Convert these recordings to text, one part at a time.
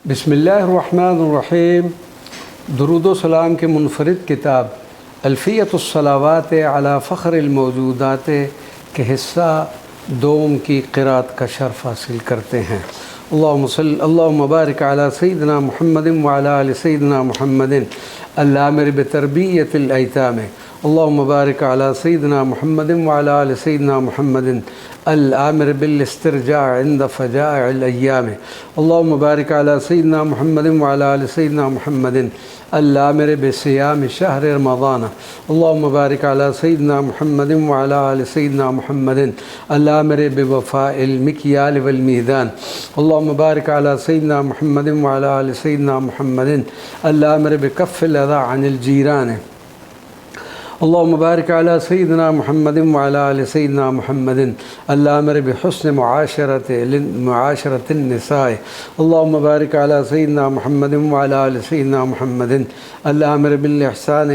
बिस्मिल्लाहिर्रहमानिर्रहीम। दुरूद व सलाम के मुनफरिद किताब अल्फ़ियतुस्सलावात अला फ़ख्रिल मौजूदात के हिस्सा दोम की क़िरात का शर्फ़ हासिल करते हैं। अल्लाहुम्मा बारिक अला सय्यिदिना मुहम्मदिन व अला आलि सय्यिदिना मुहम्मदिन अल-आमिर बितरबियतिल अयताम। अल्लाहुम्मा बारिक अला सय्यिदिना मुहम्मदिन व अला आलि सय्यिदिना मुहम्मदिन अल-आमिर बिल इस्तिरजा' इंद फ़जाइल अय्याम। अल्लाहुम्मा बारिक अला सय्यिदिना मुहम्मदिन व अला आलि सय्यिदिना मुहम्मदिन अल-आमिर बिसियाम शहर रमज़ान। अल्लाहुम्मा बारिक अला सय्यिदिना मुहम्मदिन व अला आलि सय्यिदिना मुहम्मदिन अल-आमिर बिवफ़ाइल मिक्याल वल मीज़ान। अल्लाहुम्मा बारिक अला सय्यिदिना मुहम्मदिन व अला आलि सय्यिदिना मुहम्मदिन अल-आमिर बिकफ़्फ़िल अज़ा अनिल जीरान। अल्लाहुम्मा बारिक अला सय्यिदिना मुहम्मदिन व अला आलि सय्यिदिना मुहम्मदिन अल-आमिर बिहुस्नि मुआशरतिन निसाए। अल्लाहुम्मा बारिक अला सय्यिदिना मुहम्मदिन व अला आलि सय्यिदिना मुहम्मदिन अल-आमिर बिल इहसान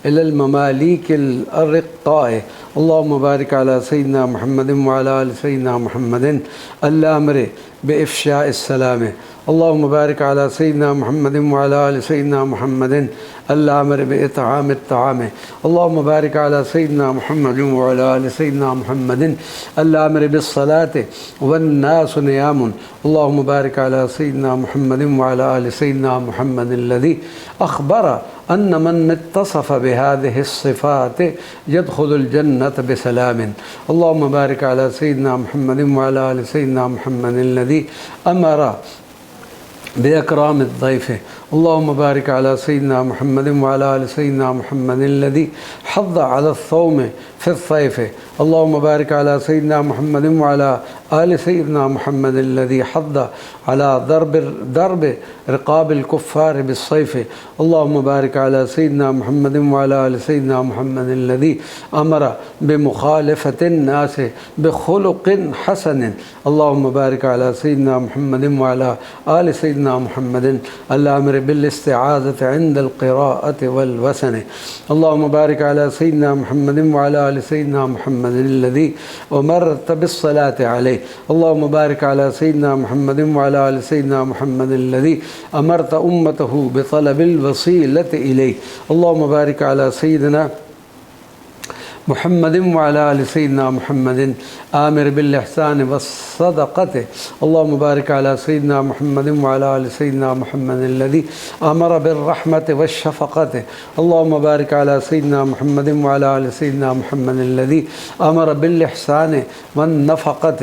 इलल ममालिकिल अर्रिक़ाए। अल्लाहुम्मा बारिक अला सय्यिदिना मुहम्मदिन व अला आलि सय्यिदिना मुहम्मदिन अल-आमिर बिइफ़शाइस सलाम। अल्लाहुम्मा बारिक अला सय्यिदिना मुहम्मदिन व अला आलि सय्यिदिना मुहम्मदिन अल-आमिर बिइत्आमित तआम। अल्लाहुम्मा बारिक अला सय्यिदिना मुहम्मदिन व अला आलि सय्यिदिना मुहम्मदिन अल-आमिर बिस्सलाति वन्नासु नियामुन। अल्लाहुम्मा बारिक अला सय्यिदिना मुहम्मदिन व अला आलि सय्यिदिना मुहम्मदिन अल्लज़ी अख़बरा अन्न मन इत्तसफ़ बिहाज़िहि सिफ़ात यदख़ुलुल जन्नत बिसलामिन। अल्लाहुम्मा बारिक अला सय्यिदिना मुहम्मदिन व अला आलि सय्यिदिना मुहम्मदिन अल्लज़ी अमरा बिइकरामिज़ ज़ैफ़। अल्लाहुम्मा बारिक अला सय्यिदिना मुहम्मदिन व अला आलि सय्यिदिना मुहम्मदिन अल्लज़ी हज़्ज़ अला सौम फ़िस्सैफ़। अल्लाहुम्मा बारिक अला सय्यिदिना मुहम्मदिन व अला आलि सय्यिदिना मुहम्मदिन अल्लज़ी हज़्ज़ अला दर्ब रिक़ाबिल कुफ़्फ़ार बिस्सैफ़। अल्लाहुम्मा बारिक अला सय्यिदिना मुहम्मदिन व अला आलि सय्यिदिना मुहम्मदिन अल्लज़ी अमरा बिमुख़ालिफ़तिन नास बिख़ुलुक़िन हसन। अल्लाहुम्मा बारिक अला सय्यिदिना मुहम्मदिन व अला आलि सय्यिदिना मुहम्मदिन अल-आमिर बिल इस्तिआज़ति इंदल क़िराअति वल वसन। अल्लाहुम्मा बारिक अला सय्यिदिना मुहम्मदिन व अला आलि सय्यिदिना मुहम्मदिन अल्लज़ी उमरत बिस्सलाति अलैहि। अल्लाहुम्मा बारिक अला सय्यिदिना मुहम्मदिन व अला आलि सय्यिदिना मुहम्मदिन अल्लज़ी अमरत उम्मतहु बितलबिल वसीलति इलैहि। अल्लाहुम्मा बारिक अला सय्यिदिना मुहम्मदिन व अला आलि सय्यिदिना मुहम्मदिन आमिर बिल इहसान वस्सदक़त। अल्लाहुम्मा बारिक अला सय्यिदिना मुहम्मदिन व अला आलि सय्यिदिना मुहम्मदिन अल्लज़ी अमर बिर्रहमत वश्शफ़क़त। अल्लाहुम्मा बारिक अला सय्यिदिना मुहम्मदिन व अला आलि सय्यिदिना मुहम्मदिन अल्लज़ी अमर बिल इहसान वन्नफ़क़त।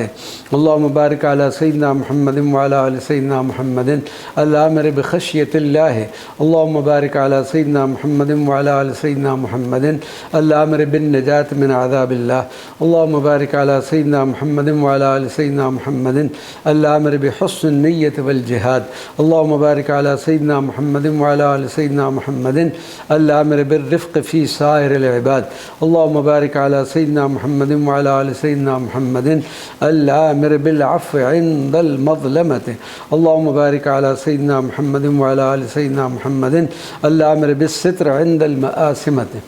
अल्लाहुम्मा बारिक अला सय्यिदिना मुहम्मदिन व अला आलि सय्यिदिना मुहम्मदिन अल-आमिर बिख़श्यतिल्लाह। अल्लाहुम्मा बारिक अला सय्यिदिना मुहम्मदिन व अला आलि सय्यिदिना मुहम्मदिन अल-आमिर बिन-निजात मिन अज़ाबिल्लाह। अल्लाहुम्मा बारिक अला सय्यिदिना मुहम्मदिन व अला आलि सय्यिदिना मुहम्मदिन अल-आमिर बिहुस्निन निय्यत वल जिहाद। अल्लाहुम्मा बारिक अला सय्यिदिना मुहम्मदिन व अला आलि सय्यिदिना मुहम्मदिन अल-आमिर बिर्रिफ़्क़ फ़ी साइरिल इबाद। अल्लाहुम्मा बारिक अला सय्यिदिना मुहम्मदिन व अला आलि सय्यिदिना मुहम्मदिन अल-आमिर बिल-अफ़्व इंदल मज़लमति। अल्लाहुम्मा बारिक अला सय्यिदिना मुहम्मदिन व अला आलि सय्यिदिना मुहम्मदिन अल-आमिर बिस्सित्र इंदल मआसिमति।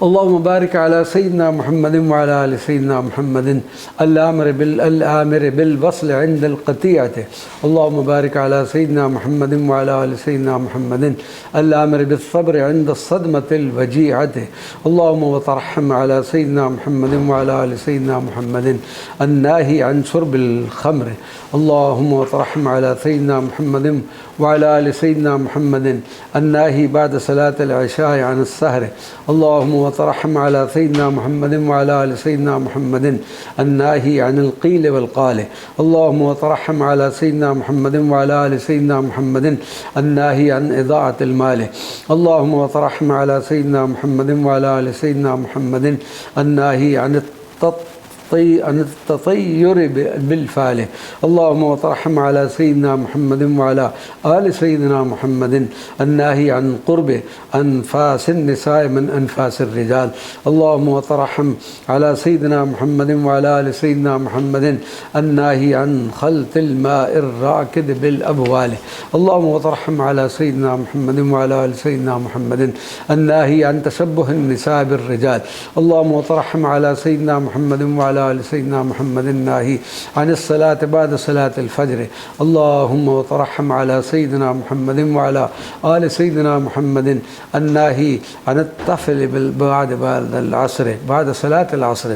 अल्लाहुम्मा बारिक अला सय्यिदिना मुहम्मदिन व अला आलि सय्यिदिना मुहम्मदिन अल-आमिर बिल वस्ल इंदल क़तीअति। अल्लाहुम्मा बारिक अला सय्यिदिना मुहम्मदिन व अला आलि सय्यिदिना मुहम्मदिन अल-आमिर बिस्सब्र इंद सदमतिल वजीअति। अल्लाहुम्मा वतरहम अला सय्यिदिना मुहम्मदिन व अला आलि सय्यिदिना मुहम्मदिन अन्नाही अन शुर्बिल ख़म्र। अल्लाहुम्मा वतरहम अला सय्यिदिना मुहम्मदिन व अला आलि सय्यिदिना मुहम्मदिन अन्नाही बाद सलातिल इशाअ अन अस्सहर। अल्लाहुम्मा वतरहम अला सय्यिदिना मुहम्मदिन व अला आलि सय्यिदिना मुहम्मदिन अन्नाही अनिल क़ील वल क़ाल। अल्लाहुम्मा वतरहम अला सय्यिदिना मुहम्मदिन व अला आलि सय्यिदिना मुहम्मदिन अन्नाही अन इज़ाअतिल माल। अल्लाहुम्मा वतरहम अला सय्यिदिना मुहम्मदिन व अला आलि सय्यिदिना मुहम्मदिन अन्नाही अन ततय्युर बिल-फ़ाल। अल्लाहुम्मा वतरहम अला सय्यिदिना मुहम्मदिन व अला आलि सय्यिदिना मुहम्मदिन अन्नाही अन क़ुर्ब अनफ़ासिन निसाए मिन अनफ़ासिर रिजाल। अल्लाहुम्मा वतरहम अला सय्यिदिना मुहम्मदिन व अला आलि सय्यिदिना मुहम्मदिन अन्नाही अन ख़ल्तिल माइर राकिद बिल-अबवाल। अल्लाहुम्मा वतरहम अला सय्यिदिना मुहम्मदिन व अला आलि सय्यिदिना मुहम्मदिन अन्नाही अन तशब्बुहिन निसाए बिर-रिजाल। अल्लाहुम्मा वतरहम अला सय्यिदिना मुहम्मदिन व अला وعلى آل سيدنا محمد الناهي عن الصلاة بعد صلاة الفجر. اللهم وترحم على سيدنا محمد وعلى آل سيدنا محمد الناهي عن الطفل بعد العصر بعد صلاة العصر.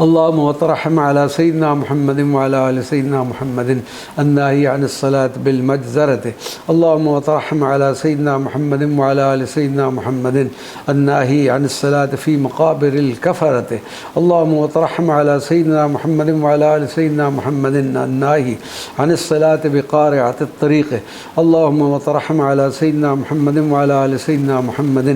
اللهم وترحم على سيدنا محمد وعلى آل سيدنا محمد الناهي عن الصلاة بالمجزرة. اللهم وترحم على سيدنا محمد وعلى آل سيدنا محمد الناهي عن الصلاة في مقابر الكفرة. اللهم وترحم على سيدنا محمد وعلى آل سيدنا محمد الناهي عن الصلاة بقارعة الطريق. اللهم وترحم على سيدنا محمد وعلى آل سيدنا محمد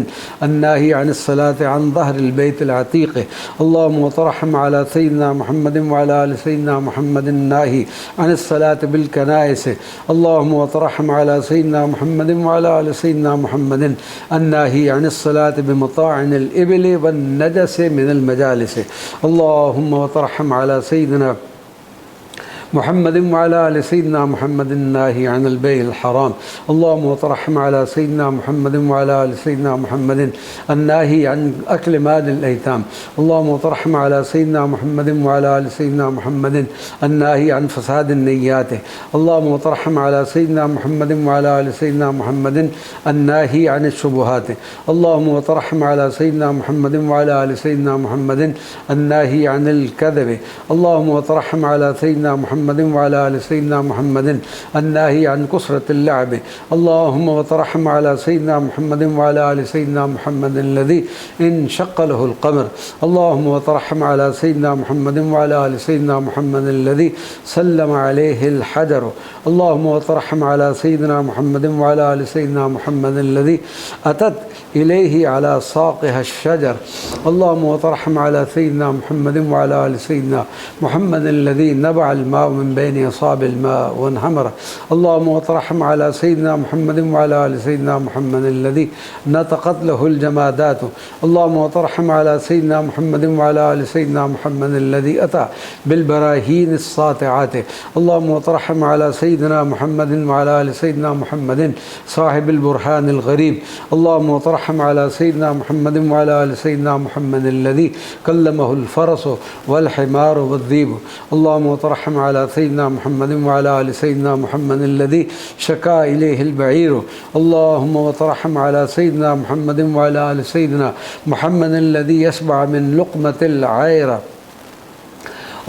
الناهي عن الصلاة عن ظهر البيت العتيق. اللهم وترحم على سيدنا محمد وعلى آل سيدنا محمد الناهي عن الصلاة بالكنائس. اللهم وترحم على سيدنا محمد وعلى آل سيدنا محمد الناهي عن الصلاة بمطاعن الإبل والنجس من المجالس. اللهم وترحم على سيدنا محمد وعلى آل سيدنا محمد الناهي عن البيع الحرام. اللهم وترحم على سيدنا محمد وعلى آل سيدنا محمد الناهي عن أكل مال الأيتام. اللهم وترحم على سيدنا محمد وعلى آل سيدنا محمد الناهي عن فساد النيات. اللهم وترحم على سيدنا محمد وعلى آل سيدنا محمد الناهي عن الشبهات. اللهم وترحم على سيدنا محمد وعلى آل سيدنا محمد الناهي عن الكذب. اللهم وترحم على سيدنا محمد وعلى آل سيدنا محمد الناهي عن كثرة اللعب. اللهم وترحم على سيدنا محمد وعلى آل سيدنا محمد الذي انشق له القمر. اللهم وترحم على سيدنا محمد وعلى آل سيدنا محمد الذي سلم عليه الحجر. اللهم وترحم على سيدنا محمد وعلى آل سيدنا محمد الذي أتت إليه على ساقها الشجر. اللهم وترحم على سيدنا محمد وعلى آل سيدنا محمد الذي نبع الماء من بين أصابع الماء وانهمر. اللهم وترحم على سيدنا محمد وعلى آل سيدنا محمد الذي نطقت له الجمادات. اللهم وترحم على سيدنا محمد وعلى آل سيدنا محمد الذي أتى بالبراهين الساطعات. اللهم وترحم على سيدنا محمد وعلى آل سيدنا محمد صاحب البرهان الغريب. اللهم وترحم على سيدنا محمد وعلى آل سيدنا محمد الذي كلمه الفرس والحمار والذيب. اللهم وترحم على سيدنا محمد وعلى آل سيدنا محمد الذي شكا إليه البعير. اللهم وترحم على سيدنا محمد وعلى آل سيدنا محمد الذي يشبع من لقمة العير.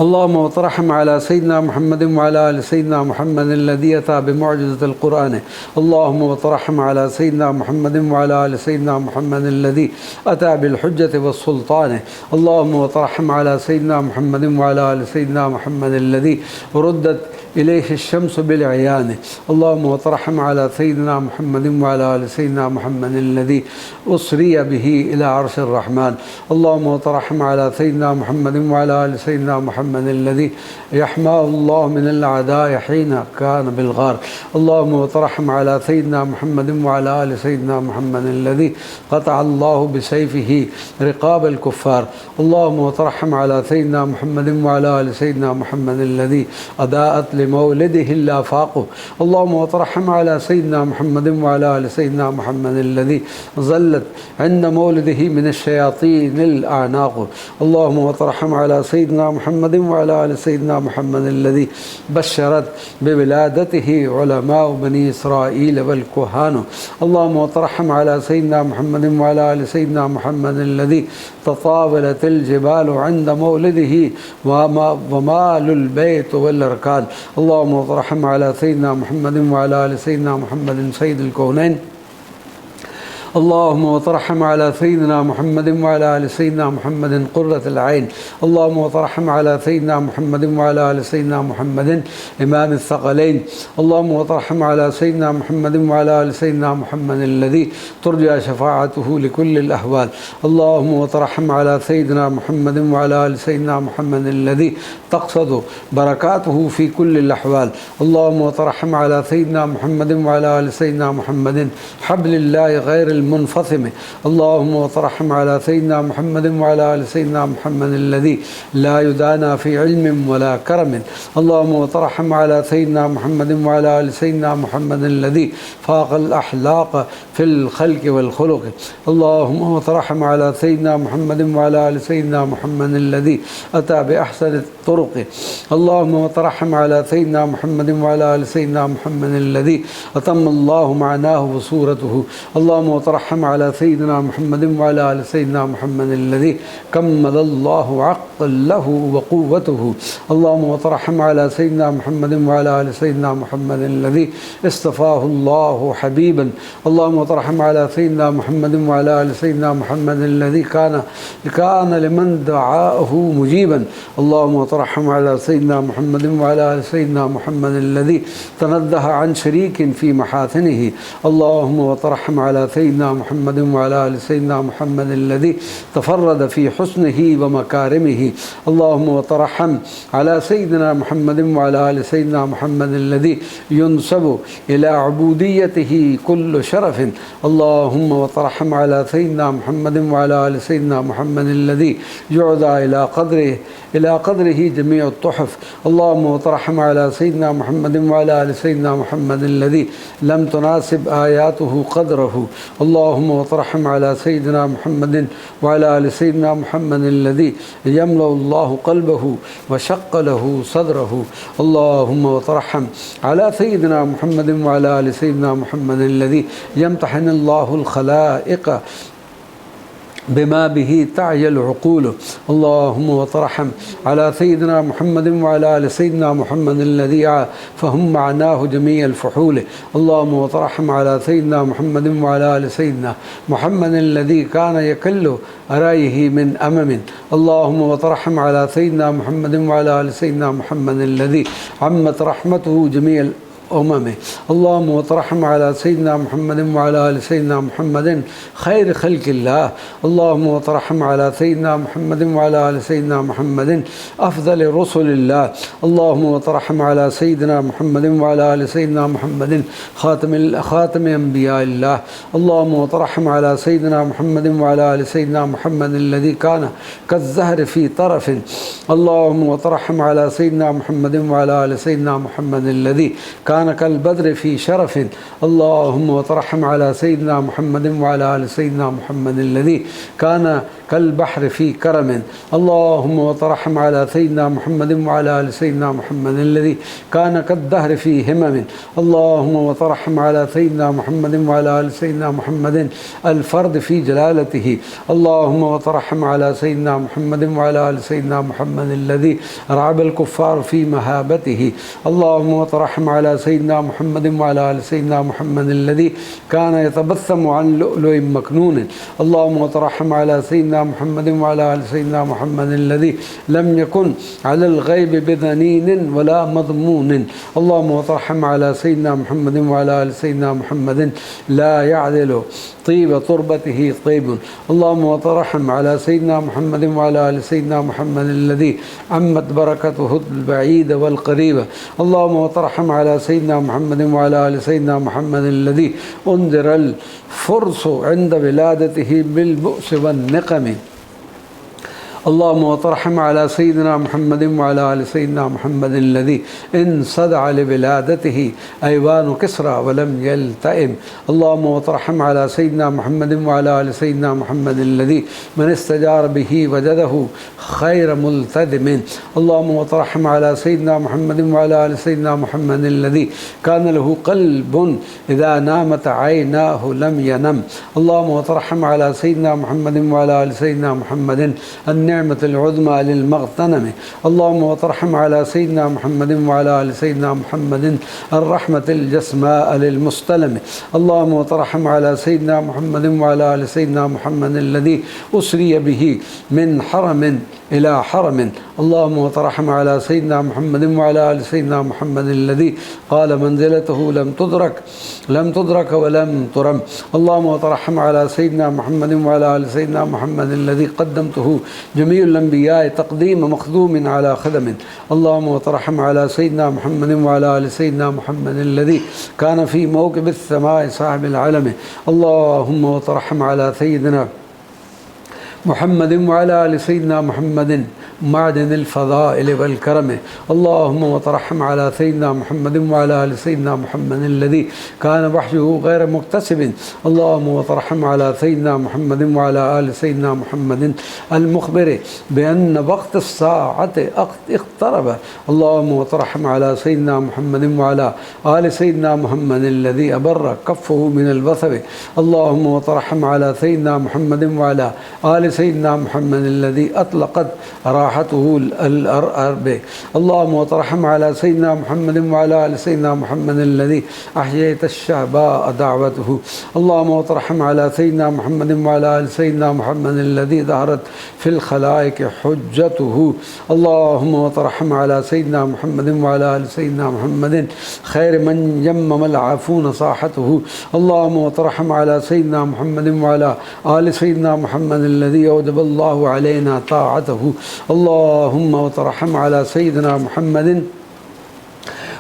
اللهم وترحم على سيدنا محمد وعلى آل سيدنا محمد الذي أتى بمعجزة القرآن. اللهم وترحم على سيدنا محمد وعلى آل سيدنا محمد الذي أتى بالحجة والسلطان. اللهم وترحم على سيدنا محمد وعلى آل سيدنا محمد الذي ردت إليه الشمس بالعيان. اللهم وترحم على سيدنا محمد وعلى آل سيدنا محمد الذي أسري به إلى عرش الرحمن. اللهم وترحم على سيدنا محمد وعلى آل سيدنا محمد الذي يحماه الله من الأعداء حين كان بالغار. اللهم وترحم على سيدنا محمد وعلى آل سيدنا محمد الذي قطع الله بسيفه رقاب الكفار. اللهم وترحم على سيدنا محمد وعلى آل سيدنا محمد الذي أضاءت لمولده الآفاق. اللهم وترحم على سيدنا محمد وعلى آل سيدنا محمد الذي ظلت عند مولده من الشياطين الأعناق. اللهم وترحم على سيدنا محمد وعلى آل سيدنا محمد الذي بشرت بولادته علماء بني إسرائيل والكهان. اللهم وترحم على سيدنا محمد وعلى آل سيدنا محمد الذي تطاولت الجبال عند مولده ومال البيت والأركان. اللهم وترحم على سيدنا محمد وعلى آل سيدنا محمد سيد الكونين. اللهم وترحم على سيدنا محمد وعلى آل سيدنا محمد قرة العين. اللهم وترحم على سيدنا محمد وعلى آل سيدنا محمد إمام الثقلين. اللهم وترحم على سيدنا محمد وعلى آل سيدنا محمد الذي ترجى شفاعته لكل الأهوال. اللهم وترحم على سيدنا محمد وعلى آل سيدنا محمد الذي تقصد بركاته في كل الأحوال. اللهم وترحم على سيدنا محمد وعلى آل سيدنا محمد حبل الله غير المنفثم. اللهم وترحم على سيدنا محمد وعلى آل سيدنا محمد الذي لا يدانى في علم ولا كرم. اللهم وترحم على سيدنا محمد وعلى آل سيدنا محمد الذي فاق الأحلاق في الخلق والخلق. اللهم وترحم على سيدنا محمد وعلى آل سيدنا محمد الذي أتى بأحسن الطرق. اللهم وترحم على سيدنا محمد وعلى آل سيدنا محمد الذي أتم الله معناه وصورته. اللهم وترحم على سيدنا محمد وعلى آل سيدنا محمد الذي كمل الله عقله وقوته. اللهم وترحم على سيدنا محمد وعلى آل سيدنا محمد الذي اصطفاه الله حبيبا. اللهم وترحم على سيدنا محمد وعلى آل سيدنا محمد الذي كان لمن دعاه مجيبا. اللهم وترحم على سيدنا محمد وعلى آل سيدنا محمد الذي تنزه عن شريك في محاسنه. اللهم وترحم على سيدنا محمد وعلى آل سيدنا محمد الذي تفرد في حسنه ومكارمه. اللهم وترحم على سيدنا محمد وعلى آل سيدنا محمد الذي ينسب إلى عبوديته كل شرف. اللهم وترحم على سيدنا محمد وعلى آل سيدنا محمد الذي يعدى إلى قدره جميع التحف. اللهم وترحم على سيدنا محمد وعلى آل سيدنا محمد الذي لم تناسب آياته قدره. اللهم وترحم على سيدنا محمد وعلى آل سيدنا محمد الذي يملأ الله قلبه وشق له صدره. اللهم وترحم على سيدنا محمد وعلى آل سيدنا محمد الذي يمتحن الله الخلائق بما به تعي العقول. اللهم وترحم على سيدنا محمد وعلى آل سيدنا محمد الذي فهم معناه جميع الفحول. اللهم وترحم على سيدنا محمد وعلى آل سيدنا محمد الذي كان يكل أرايه من أمم. اللهم وترحم على سيدنا محمد وعلى آل سيدنا محمد الذي عمت رحمته جميع أممه. اللهم وترحم على سيدنا محمد وعلى آل سيدنا محمد خير خلق الله. اللهم وترحم على سيدنا محمد وعلى آل سيدنا محمد أفضل رسل الله. اللهم وترحم على سيدنا محمد وعلى آل سيدنا محمد خاتم أنبياء الله. اللهم وترحم على سيدنا محمد وعلى آل سيدنا محمد الذي كان كالزهر في طرف. اللهم وترحم على سيدنا محمد وعلى آل سيدنا محمد الذي كان كالبدر في شرف. اللهم وترحم على سيدنا محمد وعلى آل سيدنا محمد الذي كان كالبحر في كرم. اللهم وترحم على سيدنا محمد وعلى آل سيدنا محمد الذي كان كالدهر في همم. اللهم وترحم على سيدنا محمد وعلى آل سيدنا محمد الفرد في جلالته. اللهم وترحم على سيدنا محمد وعلى آل سيدنا محمد الذي رعب الكفار في مهابته. اللهم وترحم على سيدنا محمد وعلى آل سيدنا محمد الذي كان يتبسم عن لؤلؤ مكنون. اللهم وترحم على سيدنا محمد وعلى آل سيدنا محمد الذي لم يكن على الغيب بذنين ولا مضمون. اللهم وترحم على سيدنا محمد وعلى آل سيدنا محمد لا يعدل طيب تربته طيب. اللهم وترحم على سيدنا محمد وعلى آل سيدنا محمد الذي عمت بركته البعيدة والقريبة. اللهم وترحم على سيدنا محمد وعلى آل سيدنا محمد الذي أنذر الفرس عند ولادته بالبؤس والنقم. اللهم وترحم على سيدنا محمد وعلى آل سيدنا محمد الذي انصدع لولادته أيوان كسرى ولم يلتئم. اللهم وترحم على سيدنا محمد وعلى آل سيدنا محمد الذي من استجار به وجده خير ملتزم. اللهم وترحم على سيدنا محمد وعلى آل سيدنا محمد الذي كان له قلب إذا نامت عيناه لم ينم. اللهم وترحم على سيدنا محمد وعلى آل سيدنا محمد النعمة العظمى للمغتنم. اللهم وترحم على سيدنا محمد وعلى آل سيدنا محمد الرحمة الجسماء للمستلم. اللهم وترحم على سيدنا محمد وعلى آل سيدنا محمد الذي أسري به من حرم إلى حرم. اللهم وترحم على سيدنا محمد وعلى آل سيدنا محمد الذي قال منزلته لم تدرك ولم ترم. اللهم وترحم على سيدنا محمد وعلى آل سيدنا محمد الذي قدمته جميع الأنبياء تقديم مخدوم على خدم. اللهم وترحم على سيدنا محمد وعلى آل سيدنا محمد الذي كان في موكب السماء صاحب العلم. اللهم وترحم على سيدنا محمد وعلى آل سيدنا محمد معدن الفضائل والكرم. اللهم وترحم على سيدنا محمد وعلى آل سيدنا محمد الذي كان وحيه غير مكتسب. اللهم وترحم على سيدنا محمد وعلى آل سيدنا محمد المخبر بأن وقت الساعة اقترب. اللهم وترحم على سيدنا محمد وعلى آل سيدنا محمد الذي أبر كفه من الوثب. اللهم وترحم على سيدنا محمد وعلى آل سيدنا محمد الذي أطلقت راحته الأرب. اللهم وترحم على سيدنا محمد وعلى آل سيدنا محمد الذي أحييت الشعباء دعوته. اللهم وترحم على سيدنا محمد وعلى آل سيدنا محمد الذي ظهرت في الخلائق حجته. اللهم وترحم على سيدنا محمد وعلى آل سيدنا محمد خير من يمم العافون صاحته. اللهم وترحم على سيدنا محمد وعلى آل سيدنا محمد الذي أوجب الله علينا طاعته. اللهم وترحم على سيدنا محمد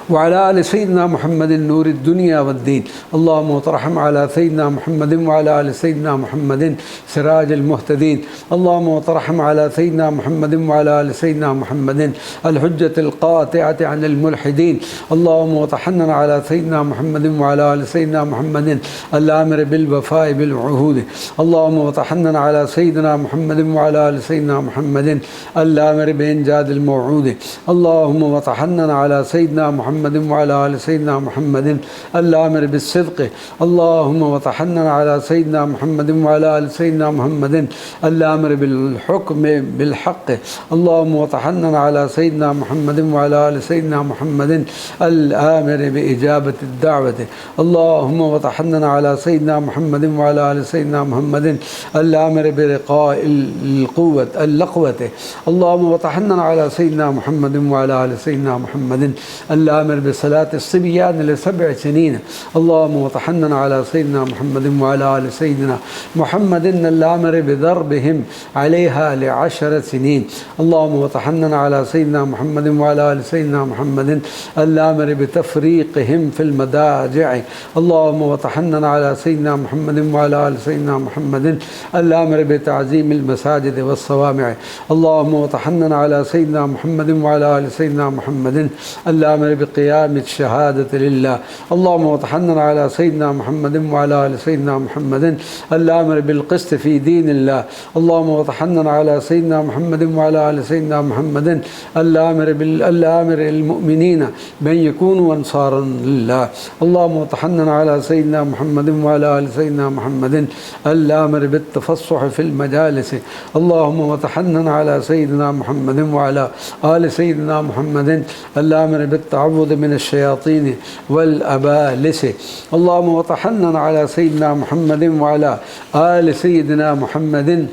وعلى آل سيدنا محمد نور الدنيا والدين. اللهم وترحم على سيدنا محمد وعلى آل سيدنا محمد سراج المهتدين. اللهم وترحم على سيدنا محمد وعلى آل سيدنا محمد الحجة القاطعة عن الملحدين. اللهم وتحنن على سيدنا محمد وعلى آل سيدنا محمد الآمر بالوفاء بالعهود. اللهم وتحنن على سيدنا محمد وعلى آل سيدنا محمد الآمر بإنجاز الموعود. اللهم وتحنن على سيدنا محمد وعلى آل سيدنا محمد الآمر بالصدق. اللهم وتحنن على سيدنا محمد وعلى آل سيدنا محمد الآمر بالحكم بالحق. اللهم وتحنن على سيدنا محمد وعلى آل سيدنا محمد الآمر بإجابة الدعوة. اللهم وتحنن على سيدنا محمد وعلى آل سيدنا محمد الآمر برقاء اللقوة. اللهم وتحنن على سيدنا محمد وعلى آل سيدنا محمد الآمر بصلاة الصبيان ل7 سنين. اللهم وتحنن على سيدنا محمد وعلى آل سيدنا محمد الآمر بضربهم عليها ل10 سنين. اللهم وتحنن على سيدنا محمد وعلى آل سيدنا محمد الآمر بتفريقهم في المضاجع. اللهم وتحنن على سيدنا محمد وعلى آل سيدنا محمد الآمر بتعظيم المساجد والصوامع. اللهم وتحنن على سيدنا محمد وعلى آل سيدنا محمد الآمر بقيام الشهادة لله. اللهم وتحنن على سيدنا محمد وعلى آل سيدنا محمد الآمر بالقسط في دين الله. اللهم وتحنن على سيدنا محمد وعلى آل سيدنا محمد الآمر المؤمنين بأن يكونوا أنصارا لله. اللهم وتحنن على سيدنا محمد وعلى آل سيدنا محمد الآمر بالتفصح في المجالس. اللهم وتحنن على سيدنا محمد وعلى آل سيدنا محمد الآمر بالتعوذ من الشياطين والأبالس. اللهم وتحنن على سيدنا محمد وعلى آل سيدنا محمد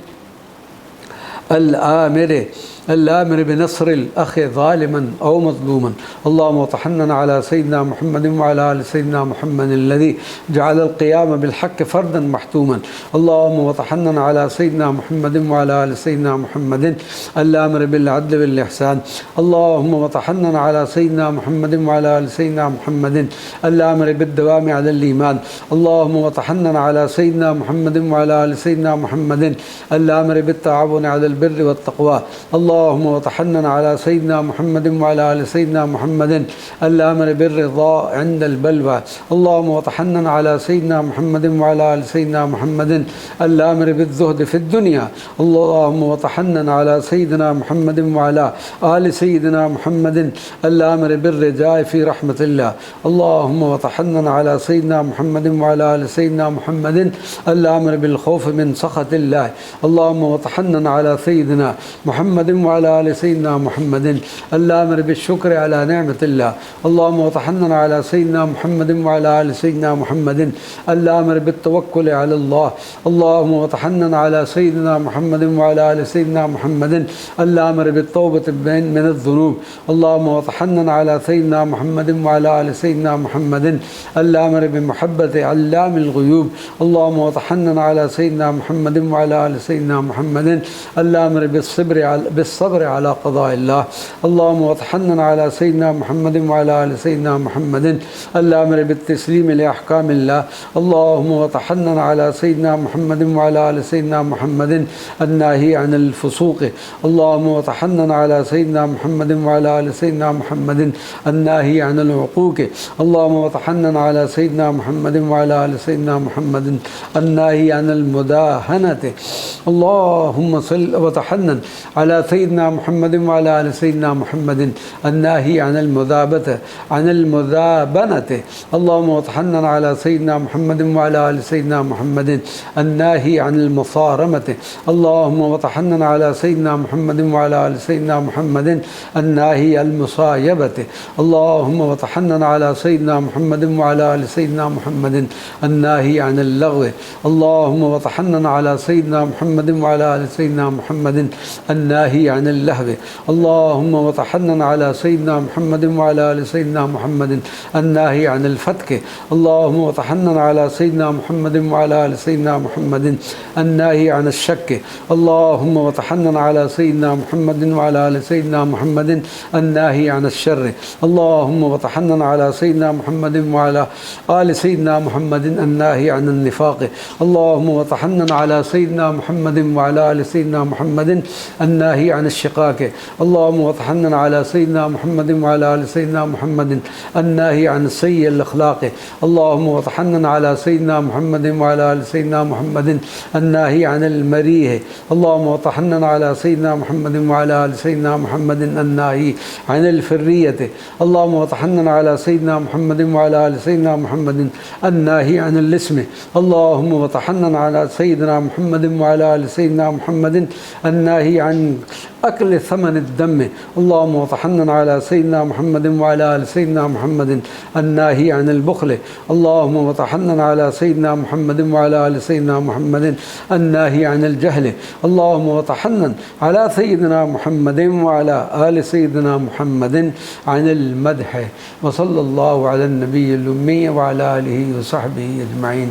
الآمر بنصر الأخ ظالما أو مظلوما. اللهم وتحنن على سيدنا محمد وعلى آل سيدنا محمد الذي جعل القيام بالحق فردا محتوما. اللهم وتحنن على سيدنا محمد وعلى آل سيدنا محمد الآمر بالعدل والإحسان. اللهم وتحنن على سيدنا محمد وعلى آل سيدنا محمد الآمر بالدوام على الإيمان. اللهم وتحنن على سيدنا محمد وعلى آل سيدنا محمد الآمر بالتعاون على البر والتقوى. اللهم وتحنن على سيدنا محمد وعلى آل سيدنا محمد الآمر بالرضا عند البلوى. اللهم وتحنن على سيدنا محمد وعلى آل سيدنا محمد الآمر بالزهد في الدنيا. اللهم وتحنن على سيدنا محمد وعلى آل سيدنا محمد الآمر بالرجاء في رحمة الله. اللهم وتحنن على سيدنا محمد وعلى آل سيدنا محمد الآمر بالخوف من سخط الله. اللهم وتحنن على سيدنا محمد وعلى آل سيدنا محمد الآمر بالشكر على نعمة الله. اللهم وتحنن على سيدنا محمد وعلى آل سيدنا محمد الآمر بالتوكل على الله. اللهم وتحنن على سيدنا محمد وعلى آل سيدنا محمد الآمر بالتوبة من الذنوب. اللهم وتحنن على سيدنا محمد وعلى آل سيدنا محمد الآمر بمحبة علام الغيوب. اللهم وتحنن على سيدنا محمد وعلى آل سيدنا محمد الآمر بالصبر على قضاء الله. اللهم وتحنن على سيدنا محمد وعلى آل سيدنا محمد الآمر بالتسليم لأحكام الله. اللهم وتحنن على سيدنا محمد وعلى آل سيدنا محمد الناهي عن الفسوق. اللهم وتحنن على سيدنا محمد وعلى آل سيدنا محمد الناهي عن العقوق. اللهم وتحنن على سيدنا محمد وعلى آل سيدنا محمد الناهي عن المداهنة. اللهم صل وتحنن على سيدنا محمد وعلى آل سيدنا محمد الناهي عن المذابنة. اللهم وتحنن على سيدنا محمد وعلى آل سيدنا محمد الناهي عن المصارمة. اللهم وتحنن على سيدنا محمد وعلى آل سيدنا محمد الناهي عن المصايبة. اللهم وتحنن على سيدنا محمد وعلى آل سيدنا محمد الناهي عن اللغو. اللهم وتحنن على سيدنا محمد وعلى آل سيدنا محمد الناهي عن اللهو. اللهم وتحنن على سيدنا محمد وعلى آل سيدنا محمد الناهي عن الفتك. اللهم وتحنن على سيدنا محمد وعلى آل سيدنا محمد الناهي عن الشك. اللهم وتحنن على سيدنا محمد وعلى آل سيدنا محمد الناهي عن الشر. اللهم وتحنن على سيدنا محمد وعلى آل سيدنا محمد الناهي عن النفاق. اللهم وتحنن على سيدنا محمد وعلى آل سيدنا محمد الناهي عن الشقاق. اللهم وتحنن على سيدنا محمد وعلى آل سيدنا محمد الناهي عن سيء الأخلاق. اللهم وتحنن على سيدنا محمد وعلى آل سيدنا محمد الناهي عن المريه. اللهم وتحنن على سيدنا محمد وعلى آل سيدنا محمد الناهي عن الفرية. اللهم وتحنن على سيدنا محمد وعلى آل سيدنا محمد الناهي عن الاسم. اللهم وتحنن على سيدنا محمد وعلى آل سيدنا محمد الناهي عن أكل ثمن الدم. اللهم وتحنن على سيدنا محمد وعلى آل سيدنا محمد الناهي عن البخل. اللهم وتحنن على سيدنا محمد وعلى آل سيدنا محمد الناهي عن الجهل. اللهم وتحنن على سيدنا محمد وعلى آل سيدنا محمد عن المدح. وصلى الله على النبي الأمي وعلى آله وصحبه أجمعين.